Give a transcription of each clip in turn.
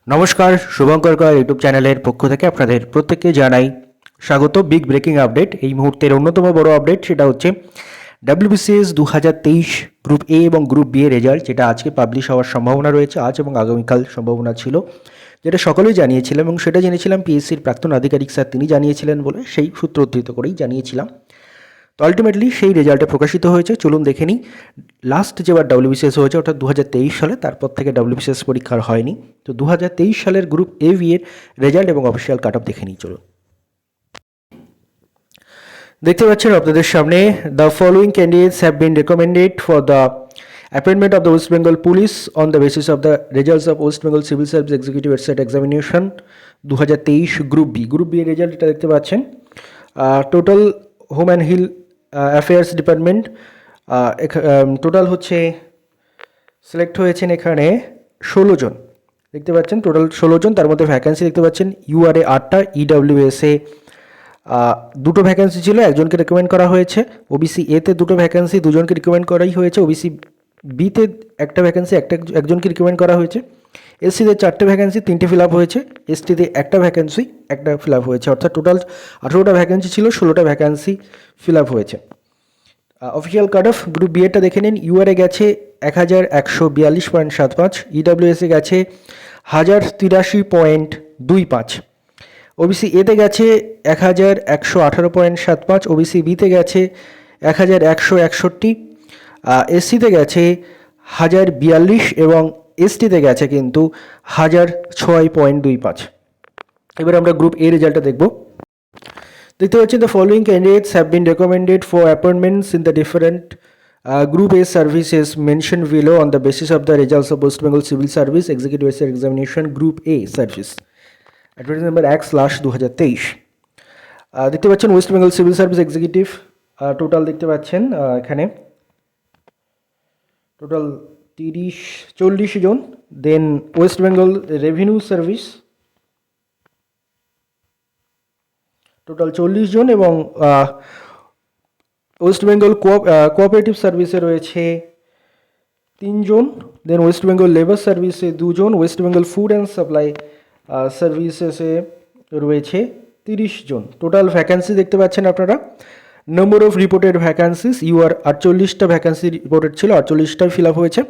নমস্কার, শুভঙ্কর কর ইউটিউব চ্যানেলের পক্ষ থেকে আপনাদের প্রত্যেককে জানাই স্বাগত। বিগ ব্রেকিং আপডেট, এই মুহূর্তের অন্যতম বড় আপডেট সেটা হচ্ছে ডাব্লিউবিসিএস 2023 গ্রুপ এ এবং গ্রুপ বি এর রেজাল্ট, যেটা আজকে পাবলিশ হওয়ার সম্ভাবনা রয়েছে। আজ এবং আগামীকাল সম্ভাবনা ছিল, যেটা সকলেই জানিয়েছিলাম এবং সেটা জেনেছিলাম পিএসসির প্রাক্তন আধিকারিক স্যার তিনি জানিয়েছিলেন বলে সেই সূত্র উদ্ধৃত করেই জানিয়েছিলাম। তো আলটিমেটলি সেই রেজাল্টে প্রকাশিত হয়েছে। চলুন দেখে নিই। লাস্ট যেবার ডাব্লিউবিসিএস হয়েছে অর্থাৎ 2023 সালে, তারপর থেকে ডাব্লিউবিসিএস পরীক্ষার হয়নি। তো 2023 সালের গ্রুপ এ বি এর রেজাল্ট এবং অফিসিয়াল কাট অফ দেখে নিই। চলুন দেখতে পাচ্ছেন আপনাদের সামনে, the following candidates have been recommended for the appointment of the West Bengal police on the basis of the results of West Bengal civil service executive etcetera examination 2023 group B. Group B এর result এটা দেখতে পাচ্ছেন। Total home and hill affairs department total হচ্ছে select হয়েছেন এখানে 16 জন দেখতে পাচ্ছেন, total 16 জন। তার মধ্যে ভ্যাকেন্সি দেখতে পাচ্ছেন ইউআরএ 8টা, ইডাব্লিউএসএ 2টো ভ্যাকেন্সি ছিল, একজনকে রেকমেন্ড করা হয়েছে। ওবিসি এতে 2টো ভ্যাকেন্সি, দুজনকে রিকমেন্ড করাই হয়েছে। ওবিসি বিতে একটা ভ্যাকেন্সি, একজনকে রিকমেন্ড করা হয়েছে। এসসিতে 4টে ভ্যাকেন্সি, 3টে ফিল আপ হয়েছে। এসটিতে একটা ভ্যাকেন্সি, একটা ফিল আপ হয়েছে। অর্থাৎ টোটাল 18টা ভ্যাকেন্সি ছিল, 16টা ভ্যাকেন্সি ফিল আপ হয়েছে। Official cut off group B এরটা দেখে নিন। ইউআরএ গেছে 1142.75, ইডাব্লিউএসএ গেছে 1083.25, ওবিসি এতে গেছে 1118.75, ওবিসি বিতে গেছে 1161, এসসিতে গেছে 1042 এবং এসটিতে গেছে কিন্তু 1006.25। এবার আমরা গ্রুপ এ রেজাল্টটা দেখব। দেখতে পাচ্ছেন, the following candidates have been recommended for appointments in the different group A services mention below on the basis of the results of West Bengal civil service executive examination group A service advertise number 1/2023। দেখতে পাচ্ছেন West Bengal civil service executive total দেখতে পাচ্ছেন এখানে total 40 জন। Then West Bengal revenue service total 40 জন এবং West Bengal cooperative সার্ভিসে রয়েছে 3 জন। দেন ওয়েস্ট বেঙ্গল লেবার সার্ভিসে 2 জন। West Bengal food and supply সার্ভিসেসে রয়েছে 30 জন। টোটাল ভ্যাকান্সি দেখতে পাচ্ছেন আপনারা। Number of reported vacancies, UR 48টা ভ্যাকান্সি রিপোর্টেড ছিল, 48টাই ফিল আপ হয়েছে।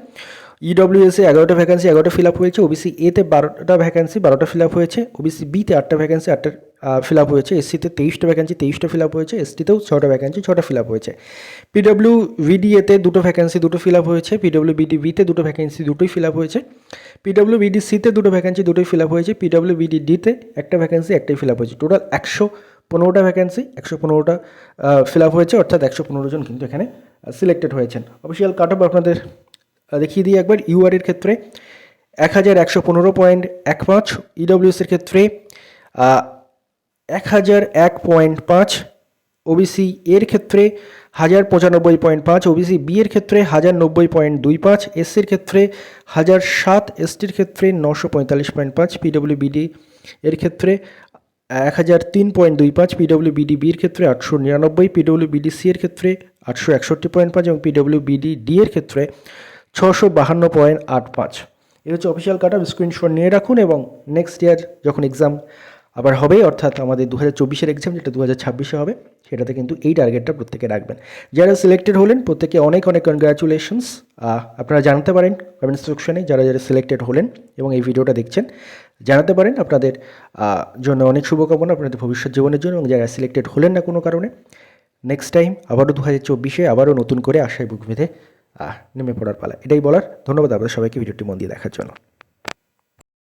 ইডব্লিউএসএ 11টা ভ্যাকান্সি, 11টা ফিল আপ হয়েছে। ওবিসি এতে 12টা ভ্যাকান্সি, 12টা ফিল আপ হয়েছে। ওবিসি বিতে 8টা ভ্যাকান্সি, 8টা ফিল আপ হয়েছে। এসসিতে 23টা ভ্যাকান্সি, 23টা ফিল আপ হয়েছে। এসটিতেও 6টা ভ্যাকান্সি, 6টা ফিল আপ হয়েছে। পিডব্লিউবিডি এতে 2টো ভ্যাকান্সি, 2টো ফিল আপ হয়েছে। পিডব্লিউবিডি বিতে 2টো ভ্যাকান্সি, 2টোই ফিল আপ হয়েছে। পিডব্লিউবিডি সিতে 2টো ভ্যাকান্সি, 2টোই ফিল আপ হয়েছে। পিডব্লিউবিডি ডিতে একটা ভ্যাকান্সি, একটাই ফিল আপ হয়েছে। টোটাল 115টা ভ্যাকান্সি, 115টা ফিল আপ হয়েছে, অর্থাৎ 115 জন কিন্তু এখানে সিলেক্টেড হয়েছেন। অফিসিয়াল কাট অফ আপনাদের দেখিয়ে দিই একবার। ইউআরের ক্ষেত্রে 1115.15, ইডব্লিউএসের ক্ষেত্রে 1001.5, ওবিসি এর ক্ষেত্রে 1095.5, ওবিসি বি এর ক্ষেত্রে 1090.25, এসসির ক্ষেত্রে 1007, এসটির ক্ষেত্রে 945.5, পিডব্লিউবিডি এর ক্ষেত্রে 1003.25, পিডব্লিউবিডি বি এর ক্ষেত্রে 899, পিডব্লিউবিডি সি এর ক্ষেত্রে 861.5 এবং পিডব্লিউবিডি ডি এর ক্ষেত্রে 652.85। এর হচ্ছে অফিসিয়াল কাট অফ। স্ক্রিনশট নিয়ে রাখুন এবং নেক্সট ইয়ার যখন এক্সাম আবার হবে, অর্থাৎ আমাদের 2024-এর এক্সাম যেটা 2026-এ হবে, সেটাতে কিন্তু এই টার্গেটটা প্রত্যেকে রাখবেন। যারা সিলেক্টেড হলেন প্রত্যেকে অনেক অনেক কনগ্রাচুলেশনস। আপনারা জানাতে পারেন কমেন্ট সেকশনে, যারা যারা সিলেক্টেড হলেন এবং এই ভিডিওটা দেখছেন জানাতে পারেন। আপনাদের জন্য অনেক শুভকামনা আপনাদের ভবিষ্যৎ জীবনের জন্য। এবং যারা সিলেক্টেড হলেন না কোনো কারণে, নেক্সট টাইম আবারও 2024-এ আবারও নতুন করে আশায় বুক বেঁধে নেমে পড়ার পালা, এটাই বলার। ধন্যবাদ আপনাদের সবাইকে ভিডিওটি মন দিয়ে দেখার জন্য।